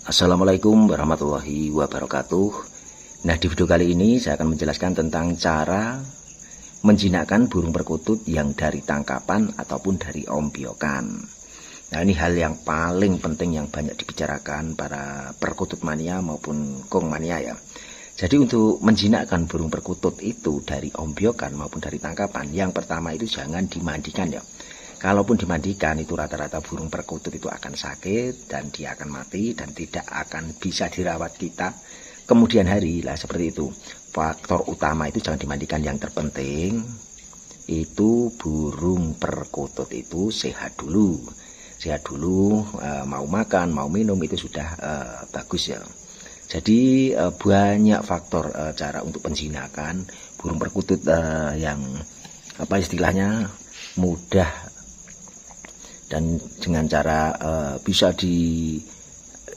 Assalamualaikum warahmatullahi wabarakatuh. Nah, di video kali ini saya akan menjelaskan tentang cara menjinakkan burung perkutut yang dari tangkapan ataupun dari ombyokan. Nah, ini hal yang paling penting yang banyak dibicarakan para perkutut mania maupun kong mania ya. Jadi untuk menjinakkan burung perkutut itu dari ombyokan maupun dari tangkapan, yang pertama itu jangan dimandikan ya. Kalaupun dimandikan itu rata-rata burung perkutut itu akan sakit dan dia akan mati dan tidak akan bisa dirawat kita kemudian hari lah, seperti itu. Faktor utama itu jangan dimandikan. Yang terpenting itu burung perkutut itu sehat dulu. Sehat dulu, mau makan, mau minum itu sudah bagus ya. Jadi banyak faktor cara untuk penjinakan burung perkutut yang apa istilahnya mudah dan dengan cara bisa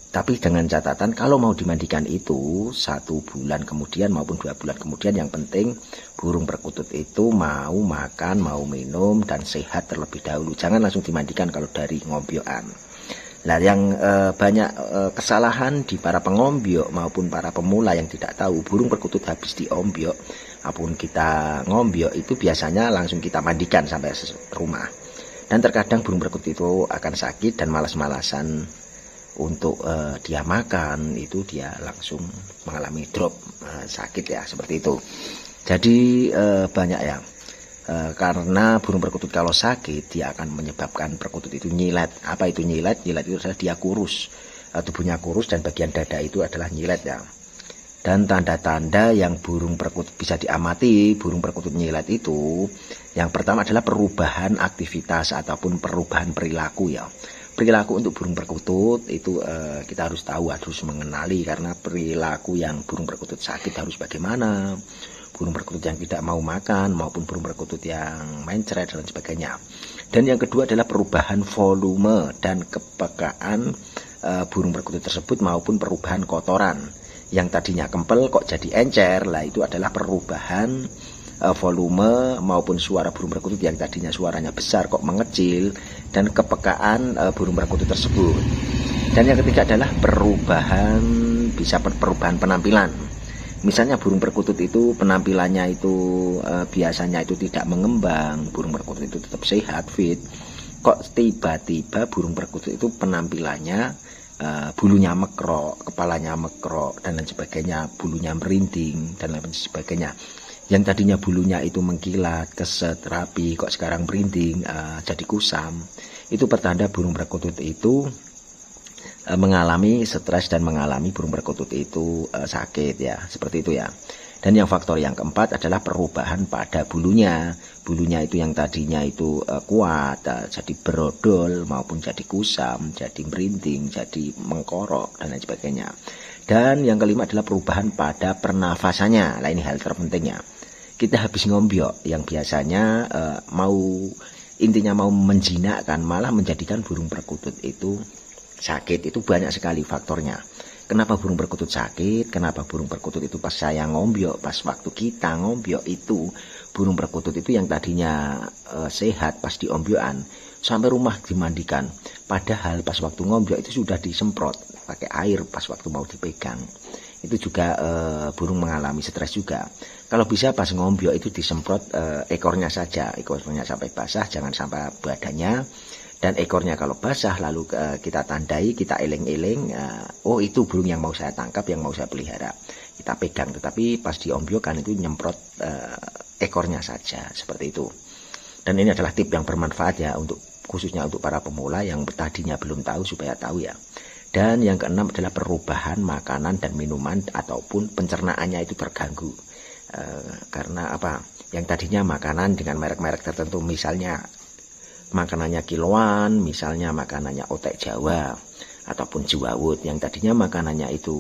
tapi dengan catatan kalau mau dimandikan itu 1 bulan kemudian maupun 2 bulan kemudian. Yang penting burung perkutut itu mau makan, mau minum dan sehat terlebih dahulu. Jangan langsung dimandikan kalau dari ngombyokan. Nah, yang banyak kesalahan di para pengombyok maupun para pemula yang tidak tahu, burung perkutut habis diombyok apapun kita ngombyok itu biasanya langsung kita mandikan sampai rumah. Dan terkadang burung perkutut itu akan sakit dan malas-malasan untuk dia makan, itu dia langsung mengalami drop, sakit ya, seperti itu. Jadi banyak ya, karena burung perkutut kalau sakit dia akan menyebabkan perkutut itu nyilet. Apa itu nyilet? Nyilet itu adalah dia kurus, tubuhnya kurus dan bagian dada itu adalah nyilet ya. Dan tanda-tanda yang burung perkutut bisa diamati burung perkutut nyilet itu, yang pertama adalah perubahan aktivitas ataupun perubahan perilaku ya. Perilaku untuk burung perkutut itu kita harus tahu, harus mengenali, karena perilaku yang burung perkutut sakit harus bagaimana, burung perkutut yang tidak mau makan maupun burung perkutut yang mencret dan sebagainya. Dan yang kedua adalah perubahan volume dan kepekaan burung perkutut tersebut maupun perubahan kotoran. Yang tadinya kempel kok jadi encer, lah itu adalah perubahan volume maupun suara burung perkutut yang tadinya suaranya besar kok mengecil, dan kepekaan burung perkutut tersebut. Dan yang ketiga adalah perubahan penampilan. Misalnya burung perkutut itu penampilannya itu biasanya itu tidak mengembang, burung perkutut itu tetap sehat, fit, kok tiba-tiba burung perkutut itu penampilannya bulunya mekrok, kepalanya mekrok dan lain sebagainya, bulunya merinding dan lain sebagainya. Yang tadinya bulunya itu mengkilat, keset, rapi, kok sekarang merinding, jadi kusam. Itu pertanda burung perkutut itu mengalami stres dan mengalami burung perkutut itu sakit ya, seperti itu ya. Dan yang faktor yang keempat adalah perubahan pada bulunya. Bulunya itu yang tadinya itu kuat, jadi berodol maupun jadi kusam, jadi merinding, jadi mengkorok dan lain sebagainya. Dan yang kelima adalah perubahan pada pernafasannya. Nah, ini hal terpentingnya. Kita habis ngombyok yang biasanya intinya mau menjinakkan, malah menjadikan burung perkutut itu sakit. Itu banyak sekali faktornya. Kenapa burung perkutut sakit? Kenapa burung perkutut itu pas saya ngombyok, pas waktu kita ngombyok itu, burung perkutut itu yang tadinya sehat pas di ombyokan sampai rumah dimandikan. Padahal pas waktu ngombyok itu sudah disemprot pakai air pas waktu mau dipegang. Itu juga burung mengalami stres juga. Kalau bisa pas ngombyok itu disemprot ekornya saja, ekornya sampai basah, jangan sampai badannya. Dan ekornya kalau basah lalu kita tandai, kita eling-eling, oh itu burung yang mau saya tangkap, yang mau saya pelihara. Kita pegang, tetapi pas diombyokan itu nyemprot ekornya saja, seperti itu. Dan ini adalah tip yang bermanfaat ya, untuk khususnya untuk para pemula yang tadinya belum tahu supaya tahu ya. Dan yang keenam adalah perubahan makanan dan minuman ataupun pencernaannya itu terganggu. Karena apa? Yang tadinya makanan dengan merek-merek tertentu, misalnya makanannya kiloan, misalnya makanannya otek Jawa ataupun Jawawut, yang tadinya makanannya itu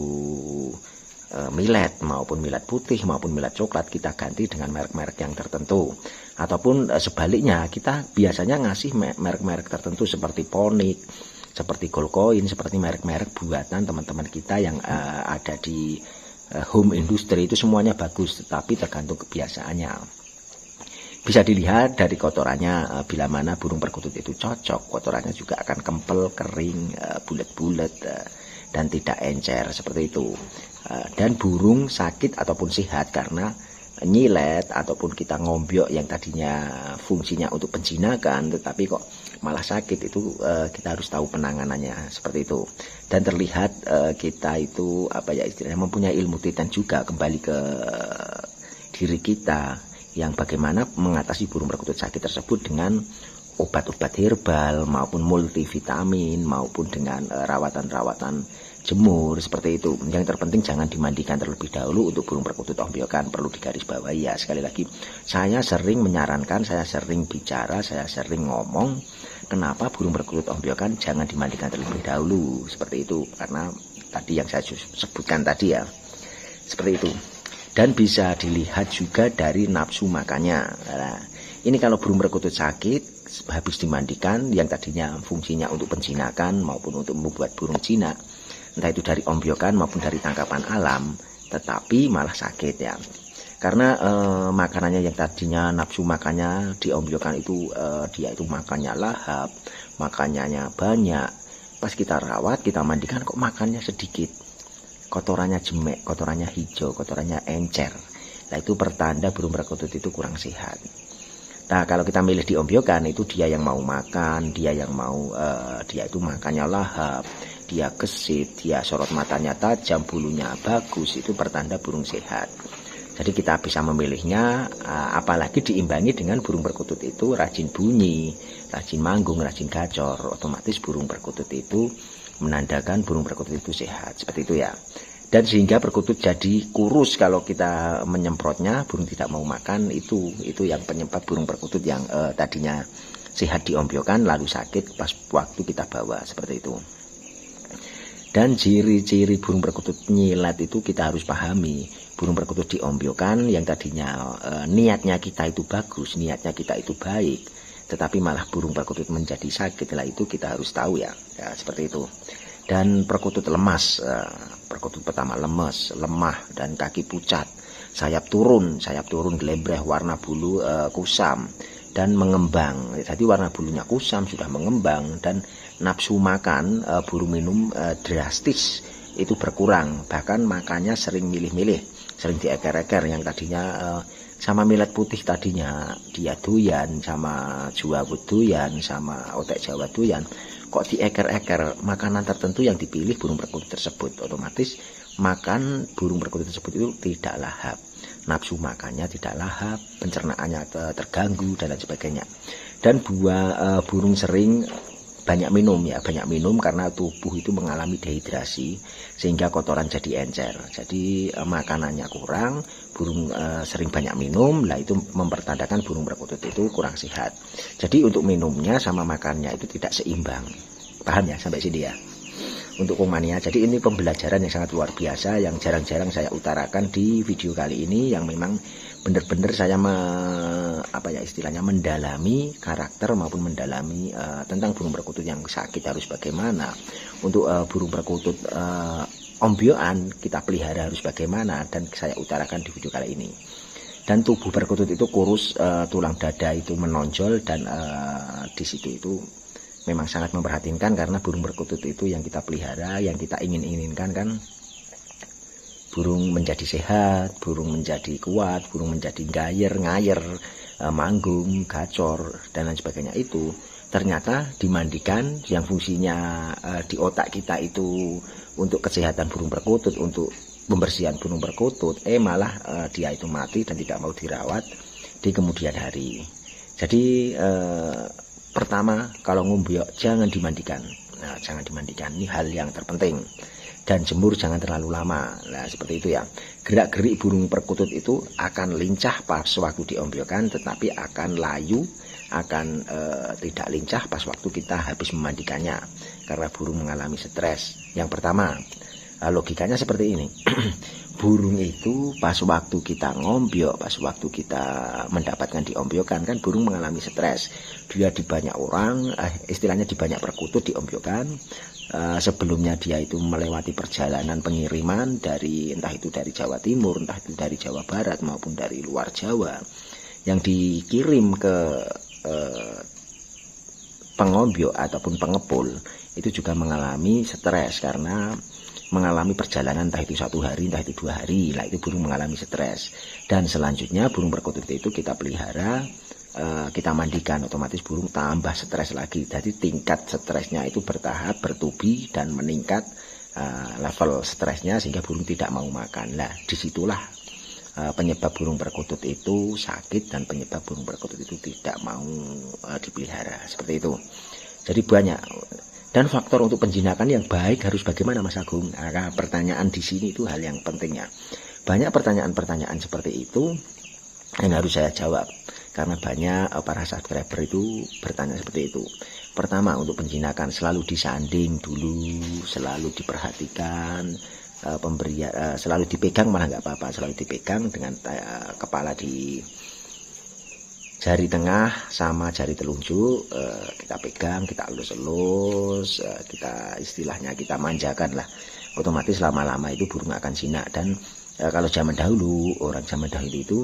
millet maupun millet putih maupun millet coklat, kita ganti dengan merek-merek yang tertentu. Ataupun sebaliknya, kita biasanya ngasih merek-merek tertentu seperti Ponik, seperti Golcoin, seperti merek-merek buatan teman-teman kita yang ada di home industry, itu semuanya bagus, tetapi tergantung kebiasaannya. Bisa dilihat dari kotorannya, bila mana burung perkutut itu cocok, kotorannya juga akan kempel, kering, bulat-bulat. dan tidak encer seperti itu. Dan burung sakit ataupun sehat karena nyilet ataupun kita ngombyok yang tadinya fungsinya untuk penjinakan tetapi kok malah sakit, itu kita harus tahu penanganannya seperti itu. Dan terlihat kita itu istilahnya mempunyai ilmu titen juga kembali ke diri kita yang bagaimana mengatasi burung perkutut sakit tersebut dengan obat-obat herbal maupun multivitamin maupun dengan rawatan-rawatan jemur seperti itu. Yang terpenting jangan dimandikan terlebih dahulu untuk burung perkutut ombyokan, perlu digarisbawahi ya. Sekali lagi saya sering menyarankan, saya sering bicara, saya sering ngomong kenapa burung perkutut ombyokan jangan dimandikan terlebih dahulu seperti itu, karena tadi yang saya sebutkan tadi ya seperti itu. Dan bisa dilihat juga dari nafsu makannya. Nah, ini kalau burung perkutut sakit habis dimandikan yang tadinya fungsinya untuk penjinakan maupun untuk membuat burung jinak, entah itu dari ombyokan maupun dari tangkapan alam, tetapi malah sakit ya. Karena makanannya yang tadinya nafsu makannya di ombyokan itu dia itu makannya lahap, makannya banyak. Pas kita rawat, kita mandikan kok makannya sedikit. Kotorannya jemek, kotorannya hijau, kotorannya encer. Nah itu pertanda burung perkutut itu kurang sehat. Nah kalau kita milih di ombyokan itu dia yang mau makan, dia yang mau dia itu makannya lahap, dia gesit, dia sorot matanya tajam, bulunya bagus, itu pertanda burung sehat. Jadi kita bisa memilihnya, apalagi diimbangi dengan burung perkutut itu rajin bunyi, rajin manggung, rajin gacor, otomatis burung perkutut itu menandakan burung perkutut itu sehat, seperti itu ya. Dan sehingga perkutut jadi kurus kalau kita menyemprotnya, burung tidak mau makan, itu yang penyebab burung perkutut yang tadinya sehat di ombyokan lalu sakit pas waktu kita bawa, seperti itu. Dan ciri-ciri burung perkutut nyilat itu kita harus pahami. Burung perkutut di ombyokan yang tadinya niatnya kita itu bagus, niatnya kita itu baik, tetapi malah burung perkutut menjadi sakit, lah itu kita harus tahu ya, seperti itu. Dan perkutut lemas, perkutut pertama lemes, lemah dan kaki pucat, sayap turun gelebreh, warna bulu kusam dan mengembang. Jadi warna bulunya kusam, sudah mengembang, dan nafsu makan burung minum drastis itu berkurang, bahkan makannya sering milih-milih, sering dieker-eker. Yang tadinya sama millet putih tadinya dia doyan, sama juawut doyan, sama otek Jawa doyan, kok dieker-eker makanan tertentu yang dipilih burung perkutut tersebut, otomatis makan burung perkutut tersebut itu tidak lahap, nafsu makannya tidak lahap, pencernaannya terganggu dan lain sebagainya. Dan burung sering banyak minum ya, banyak minum karena tubuh itu mengalami dehidrasi sehingga kotoran jadi encer. Jadi makanannya kurang, burung sering banyak minum, lah itu mempertandakan burung perkutut itu kurang sehat. Jadi untuk minumnya sama makannya itu tidak seimbang. Paham ya sampai sini ya? Untuk Komania. Jadi ini pembelajaran yang sangat luar biasa yang jarang-jarang saya utarakan di video kali ini, yang memang benar-benar saya istilahnya mendalami karakter maupun mendalami tentang burung perkutut yang sakit harus bagaimana. Untuk burung perkutut ombyokan kita pelihara harus bagaimana, dan saya utarakan di video kali ini. Dan tubuh perkutut itu kurus, tulang dada itu menonjol, dan di situ itu memang sangat memperhatinkan karena burung perkutut itu yang kita pelihara, yang kita inginkan kan burung menjadi sehat, burung menjadi kuat, burung menjadi ngayer, manggung, gacor, dan lain sebagainya. Itu ternyata dimandikan, yang fungsinya di otak kita itu untuk kesehatan burung perkutut, untuk pembersihan burung perkutut, malah dia itu mati dan tidak mau dirawat di kemudian hari. Jadi pertama, kalau ngombyok jangan dimandikan. Nah, jangan dimandikan, ini hal yang terpenting. Dan jemur jangan terlalu lama. Nah, seperti itu ya. Gerak-gerik burung perkutut itu akan lincah pas waktu diombyokan, tetapi akan layu, akan tidak lincah pas waktu kita habis memandikannya, karena burung mengalami stres. Yang pertama, logikanya seperti ini. Burung itu pas waktu kita ngombyok, pas waktu kita mendapatkan diombyokan, kan burung mengalami stres. Dia di banyak orang, istilahnya di banyak perkutut diombyokan. Sebelumnya dia itu melewati perjalanan pengiriman dari entah itu dari Jawa Timur, entah itu dari Jawa Barat maupun dari luar Jawa, yang dikirim ke pengombyok ataupun pengepul, itu juga mengalami stres karena mengalami perjalanan entah itu 1 hari, entah itu 2 hari, lah itu burung mengalami stres. Dan selanjutnya burung perkutut itu kita pelihara, kita mandikan, otomatis burung tambah stres lagi. Jadi tingkat stresnya itu bertahap, bertubi dan meningkat level stresnya sehingga burung tidak mau makan. Nah, disitulah penyebab burung perkutut itu sakit dan penyebab burung perkutut itu tidak mau dipelihara, seperti itu. Jadi banyak. Dan faktor untuk penjinakan yang baik harus bagaimana, Mas Agung? Nah, pertanyaan di sini itu hal yang pentingnya. Banyak pertanyaan-pertanyaan seperti itu yang harus saya jawab. Karena banyak para subscriber itu bertanya seperti itu. Pertama, untuk penjinakan selalu disanding dulu, selalu diperhatikan, pemberian selalu dipegang, malah nggak apa-apa, selalu dipegang dengan kepala di jari tengah sama jari telunjuk, kita pegang, kita elus-elus, kita istilahnya kita manjakan lah. Otomatis lama-lama itu burung akan jinak. Dan kalau zaman dahulu, orang zaman dahulu itu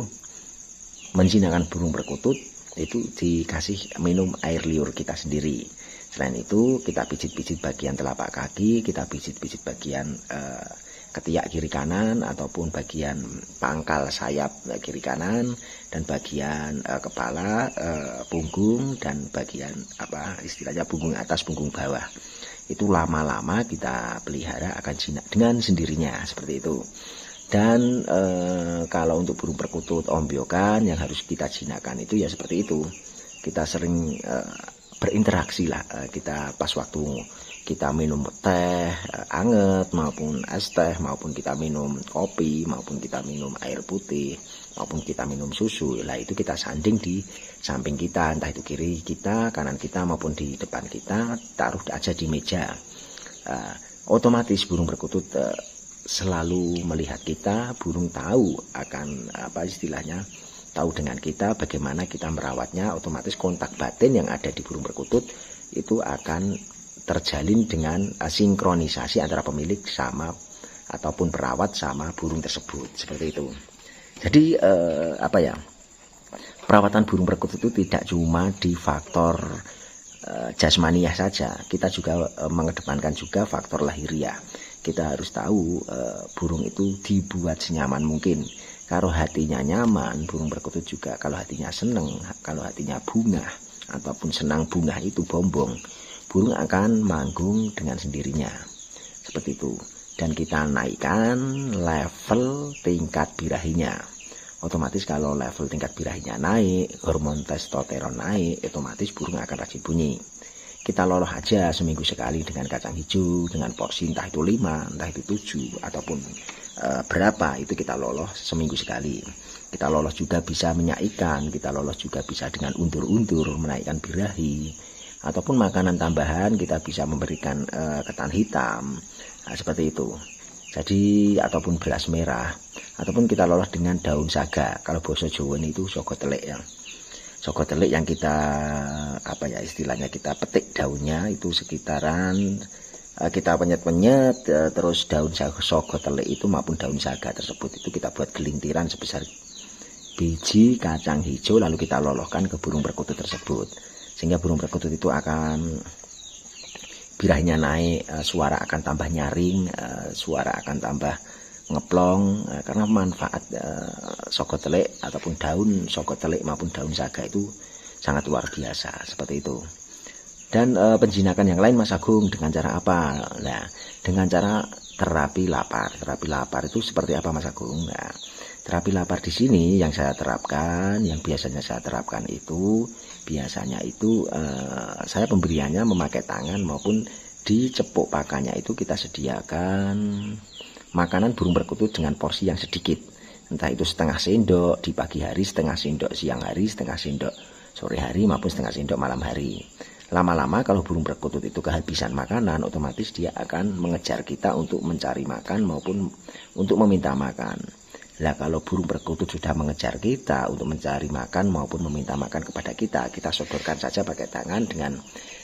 menjinakkan burung perkutut itu dikasih minum air liur kita sendiri. Selain itu kita pijit-pijit bagian telapak kaki, kita pijit-pijit bagian ketiak kiri kanan ataupun bagian pangkal sayap kiri kanan, dan bagian kepala, punggung, dan bagian apa istilahnya punggung atas, punggung bawah. Itu lama-lama kita pelihara akan jinak dengan sendirinya, seperti itu. Dan kalau untuk burung perkutut ombyokan yang harus kita jinakkan itu ya seperti itu. Kita sering berinteraksi lah, kita pas waktu kita minum teh anget maupun es teh, maupun kita minum kopi, maupun kita minum air putih, maupun kita minum susu, lah itu kita sanding di samping kita, entah itu kiri kita, kanan kita, maupun di depan kita, taruh aja di meja. Otomatis burung perkutut selalu melihat kita, burung tahu akan apa istilahnya, tahu dengan kita, bagaimana kita merawatnya. Otomatis kontak batin yang ada di burung perkutut itu akan terjalin dengan sinkronisasi antara pemilik sama ataupun perawat sama burung tersebut, seperti itu. Jadi apa ya, perawatan burung perkutut itu tidak cuma di faktor jasmaniah saja, kita juga mengedepankan juga faktor lahiriah. Kita harus tahu burung itu dibuat senyaman mungkin. Kalau hatinya nyaman, burung perkutut juga kalau hatinya seneng, kalau hatinya bunga ataupun senang bunga itu bombong, burung akan manggung dengan sendirinya, seperti itu. Dan kita naikkan level tingkat birahinya. Otomatis kalau level tingkat birahinya naik, hormon testosteron naik, otomatis burung akan rajin bunyi. Kita loloh aja seminggu sekali dengan kacang hijau, dengan porsi entah itu 5, entah itu 7, ataupun berapa, itu kita loloh seminggu sekali. Kita loloh juga bisa minyak ikan, kita loloh juga bisa dengan undur-undur menaikkan birahi, ataupun makanan tambahan kita bisa memberikan ketan hitam, nah, seperti itu. Jadi ataupun beras merah, ataupun kita lolos dengan daun saga. Kalau bahasa Jawa itu sogo telik ya. Sogo telik yang kita apa ya istilahnya, kita petik daunnya itu sekitaran kita penyet-penyet, terus daun sogo telik itu maupun daun saga tersebut itu kita buat gelintiran sebesar biji kacang hijau, lalu kita lolohkan ke burung perkutut tersebut. Sehingga burung perkutut itu akan birahinya naik, suara akan tambah nyaring, suara akan tambah ngeplong, karena manfaat sogo telik ataupun daun sogo telik maupun daun saga itu sangat luar biasa, seperti itu. Dan penjinakan yang lain, Mas Agung, dengan cara apa? Nah, dengan cara terapi lapar. Terapi lapar itu seperti apa, Mas Agung? Nah, terapi lapar di sini yang saya terapkan, yang biasanya saya terapkan itu, biasanya itu saya pemberiannya memakai tangan maupun di cepuk pakannya itu kita sediakan makanan burung perkutut dengan porsi yang sedikit. Entah itu setengah sendok di pagi hari, setengah sendok siang hari, setengah sendok sore hari, maupun setengah sendok malam hari. Lama-lama kalau burung perkutut itu kehabisan makanan, otomatis dia akan mengejar kita untuk mencari makan maupun untuk meminta makan. Nah, kalau burung perkutut sudah mengejar kita untuk mencari makan maupun meminta makan kepada kita, kita sodorkan saja pakai tangan dengan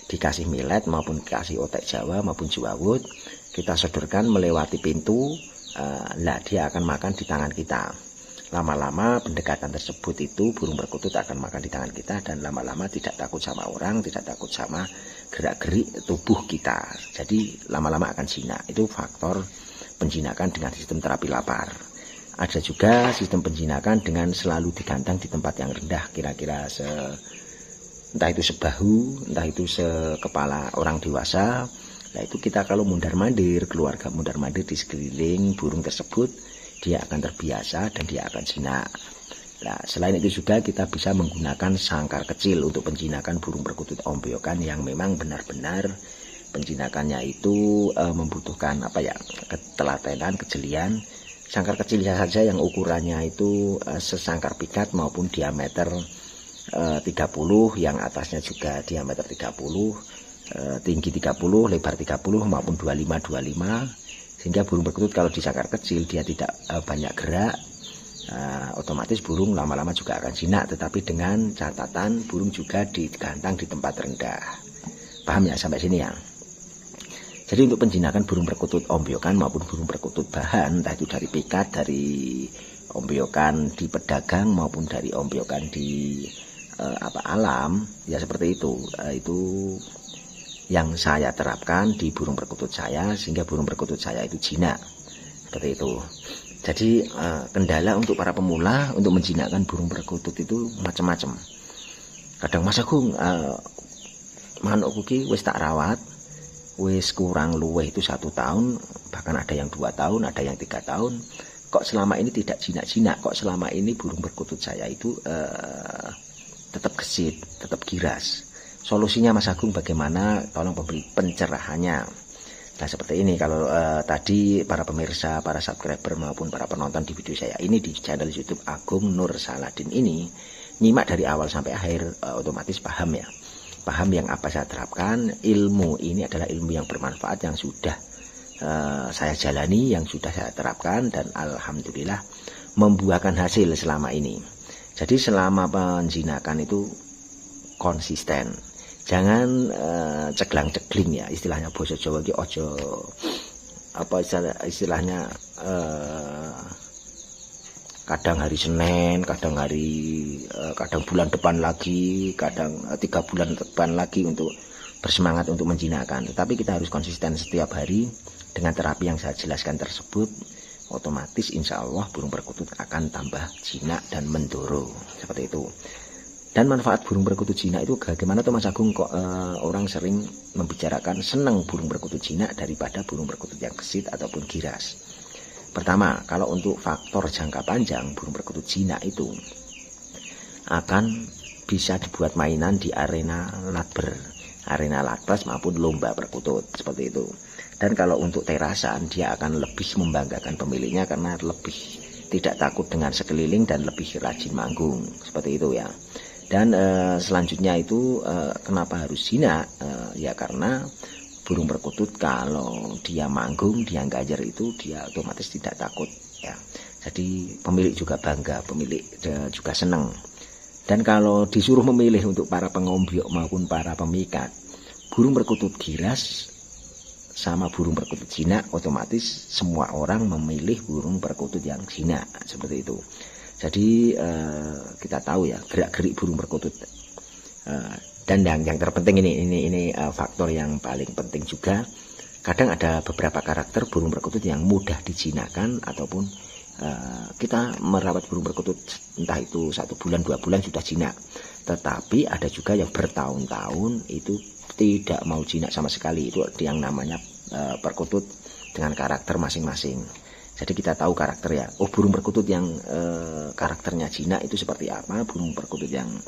dikasih millet maupun dikasih otek Jawa maupun jawawut, kita sodorkan melewati pintu, nah dia akan makan di tangan kita. Lama-lama pendekatan tersebut itu burung perkutut akan makan di tangan kita, dan lama-lama tidak takut sama orang, tidak takut sama gerak-gerik tubuh kita. Jadi lama-lama akan jinak. Itu faktor penjinakan dengan sistem terapi lapar. Ada juga sistem penjinakan dengan selalu digantang di tempat yang rendah, kira-kira entah itu sebahu, entah itu sekepala orang dewasa. Nah itu kita kalau mundar-mandir, keluarga mundar-mandir di sekeliling burung tersebut, dia akan terbiasa dan dia akan jinak. Nah, selain itu juga kita bisa menggunakan sangkar kecil untuk penjinakan burung perkutut ombyokan yang memang benar-benar penjinakannya itu membutuhkan ketelatenan, kejelian. Sangkar kecil saja yang ukurannya itu sesangkar pikat maupun diameter 30, yang atasnya juga diameter 30, tinggi 30, lebar 30 maupun 25, sehingga burung perkutut kalau di sangkar kecil dia tidak banyak gerak. Otomatis burung lama-lama juga akan jinak, tetapi dengan catatan burung juga digantang di tempat rendah. Paham ya sampai sini ya? Jadi untuk penjinakan burung perkutut ombyokan maupun burung perkutut bahan, entah itu dari pikat, dari ombyokan di pedagang maupun dari ombyokan di alam, ya seperti itu. Itu yang saya terapkan di burung perkutut saya sehingga burung perkutut saya itu jinak. Seperti itu. Jadi kendala untuk para pemula untuk menjinakkan burung perkutut itu macam-macam. Kadang Mas Agung manuk kuki wis tak rawat, wis kurang luweh itu 1 tahun, bahkan ada yang 2 tahun, ada yang 3 tahun. Kok selama ini tidak jinak-jinak? Kok selama ini burung perkutut saya itu tetap gesit, tetap giras? Solusinya Mas Agung bagaimana? Tolong memberi pencerahannya. Nah seperti ini, kalau tadi para pemirsa, para subscriber maupun para penonton di video saya ini di channel YouTube Agung Nur Saladin ini nyimak dari awal sampai akhir, otomatis paham ya. Paham yang apa saya terapkan. Ilmu ini adalah ilmu yang bermanfaat yang sudah saya jalani, yang sudah saya terapkan, dan alhamdulillah membuahkan hasil selama ini. Jadi selama penjinakan itu konsisten. Jangan ceglang-cegling ya, istilahnya basa Jawa iki ojo istilahnya kadang hari Senin, kadang bulan depan lagi, kadang 3 bulan depan lagi untuk bersemangat untuk menjinakkan. Tetapi kita harus konsisten setiap hari dengan terapi yang saya jelaskan tersebut. Otomatis insya Allah burung perkutut akan tambah jinak dan mendoro, seperti itu. Dan manfaat burung perkutut jinak itu bagaimana tuh Mas Agung? Kok orang sering membicarakan senang burung perkutut jinak daripada burung perkutut yang gesit ataupun giras. Pertama, kalau untuk faktor jangka panjang, burung perkutut jinak itu akan bisa dibuat mainan di arena latbers maupun lomba perkutut, seperti itu. Dan kalau untuk terasan, dia akan lebih membanggakan pemiliknya karena lebih tidak takut dengan sekeliling dan lebih rajin manggung, seperti itu ya. Dan selanjutnya itu kenapa harus jinak? Ya karena burung perkutut kalau dia manggung, dia gajer itu dia otomatis tidak takut ya. Jadi pemilik juga bangga, pemilik juga senang. Dan kalau disuruh memilih untuk para pengombyok maupun para pemikat, burung perkutut giras sama burung perkutut jinak, otomatis semua orang memilih burung perkutut yang jinak, seperti itu. Jadi kita tahu ya gerak-gerik burung perkutut. Dan yang terpenting ini faktor yang paling penting juga. Kadang ada beberapa karakter burung perkutut yang mudah dijinakkan, ataupun kita merawat burung perkutut entah itu 1 bulan 2 bulan sudah jinak. Tetapi ada juga yang bertahun-tahun itu tidak mau jinak sama sekali. Itu yang namanya perkutut dengan karakter masing-masing. Jadi kita tahu karakter ya. Oh, burung perkutut yang karakternya jinak itu seperti apa, burung perkutut yang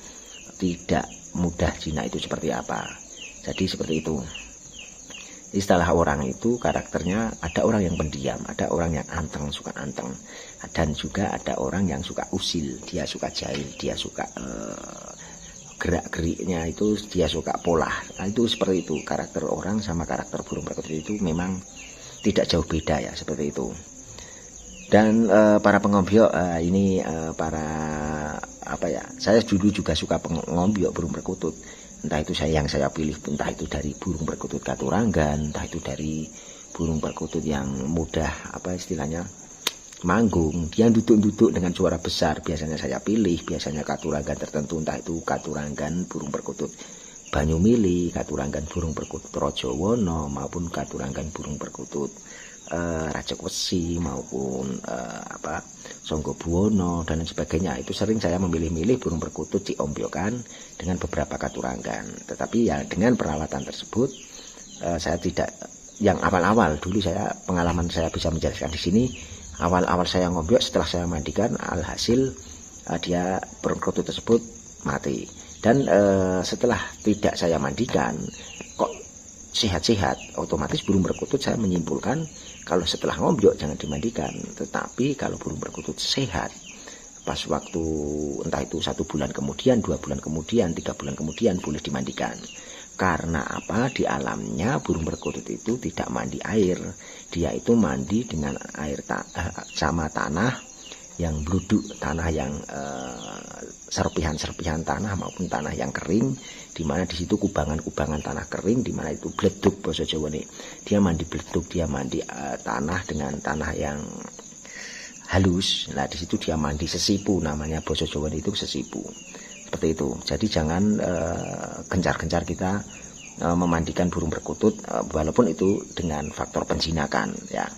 tidak mudah jinak itu seperti apa. Jadi seperti itu. Istilah orang itu karakternya, ada orang yang pendiam, ada orang yang anteng, suka anteng, dan juga ada orang yang suka usil, dia suka jahil, dia suka gerak-geriknya itu dia suka pola. Nah, itu seperti itu. Karakter orang sama karakter burung perkutut itu memang tidak jauh beda ya, seperti itu. Dan para pengombyok ini saya dulu juga suka pengombyok burung perkutut. Entah itu yang saya pilih, entah itu dari burung perkutut katuranggan, entah itu dari burung perkutut yang mudah istilahnya manggung, dia duduk-duduk dengan suara besar. Biasanya saya pilih, biasanya katuranggan tertentu, entah itu katuranggan burung perkutut Banyumili, katuranggan burung perkutut Rajawana, maupun katuranggan burung perkutut Rajak Wesi maupun Songgo Buwono dan lain sebagainya. Itu sering saya memilih-milih burung perkutut diombyokan dengan beberapa katuranggan. Tetapi ya dengan perawatan tersebut saya tidak, yang awal-awal dulu pengalaman saya bisa menjelaskan di sini. Awal-awal saya ngombyok, setelah saya mandikan, alhasil dia burung perkutut tersebut mati. Dan setelah tidak saya mandikan kok sehat-sehat, otomatis burung perkutut saya menyimpulkan kalau setelah ngombyok jangan dimandikan. Tetapi kalau burung perkutut sehat, pas waktu entah itu 1 bulan kemudian, 2 bulan kemudian, 3 bulan kemudian boleh dimandikan. Karena apa? Di alamnya burung perkutut itu tidak mandi air, dia itu mandi dengan air sama tanah yang bluduk, tanah yang serpihan-serpihan tanah maupun tanah yang kering, di mana di situ kubangan-kubangan tanah kering, di mana itu bleduk basa Jawa nih. Dia mandi bleduk, dia mandi tanah dengan tanah yang halus. Nah, di situ dia mandi sesipu, namanya basa Jawa itu sesipu. Seperti itu. Jadi jangan gencar-gencar kita memandikan burung perkutut, walaupun itu dengan faktor penjinakan ya.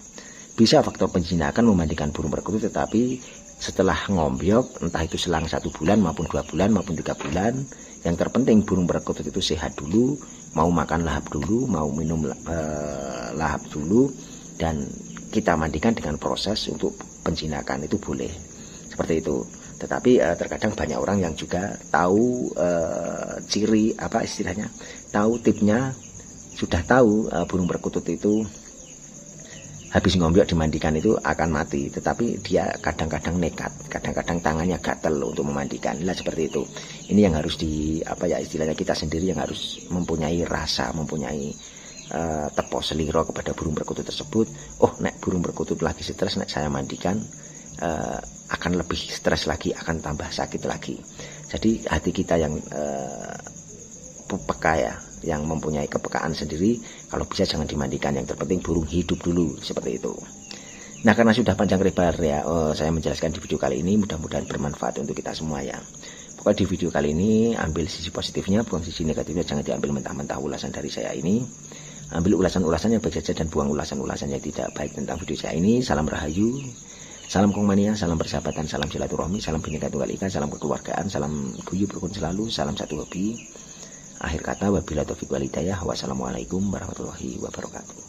Bisa faktor penjinakan memandikan burung perkutut, tetapi setelah ngombyok, entah itu selang 1 bulan maupun 2 bulan maupun 3 bulan, yang terpenting burung perkutut itu sehat dulu, mau makan lahap dulu, mau minum lahap dulu, dan kita mandikan dengan proses untuk penjinakan itu boleh. Seperti itu. Tetapi terkadang banyak orang yang juga tahu ciri istilahnya, tahu tipnya, sudah tahu burung perkutut itu habis ngombyok dimandikan itu akan mati, tetapi dia kadang-kadang nekat, kadang-kadang tangannya gatel untuk memandikan. Nah, seperti itu. Ini yang harus istilahnya kita sendiri yang harus mempunyai rasa, mempunyai tepo seliro kepada burung perkutut tersebut. Oh, nek burung perkutut lagi stres, nek saya mandikan akan lebih stres lagi, akan tambah sakit lagi. Jadi hati kita yang peka ya, yang mempunyai kepekaan sendiri, kalau bisa jangan dimandikan, yang terpenting burung hidup dulu, seperti itu. Nah, karena sudah panjang lebar ya, saya menjelaskan di video kali ini, mudah-mudahan bermanfaat untuk kita semua ya. Pokoknya di video kali ini ambil sisi positifnya, buang sisi negatifnya, jangan diambil mentah-mentah ulasan dari saya ini. Ambil ulasan-ulasan yang baik saja dan buang ulasan-ulasan yang tidak baik tentang video saya ini. Salam Rahayu, salam Kongmania, salam persahabatan, salam silaturahmi, salam Bhinneka Tunggal Ika, salam kekeluargaan, salam guyub rukun selalu, salam satu hobi. Akhir kata, wabillahi taufiq wal hidayah. Wassalamualaikum warahmatullahi wabarakatuh.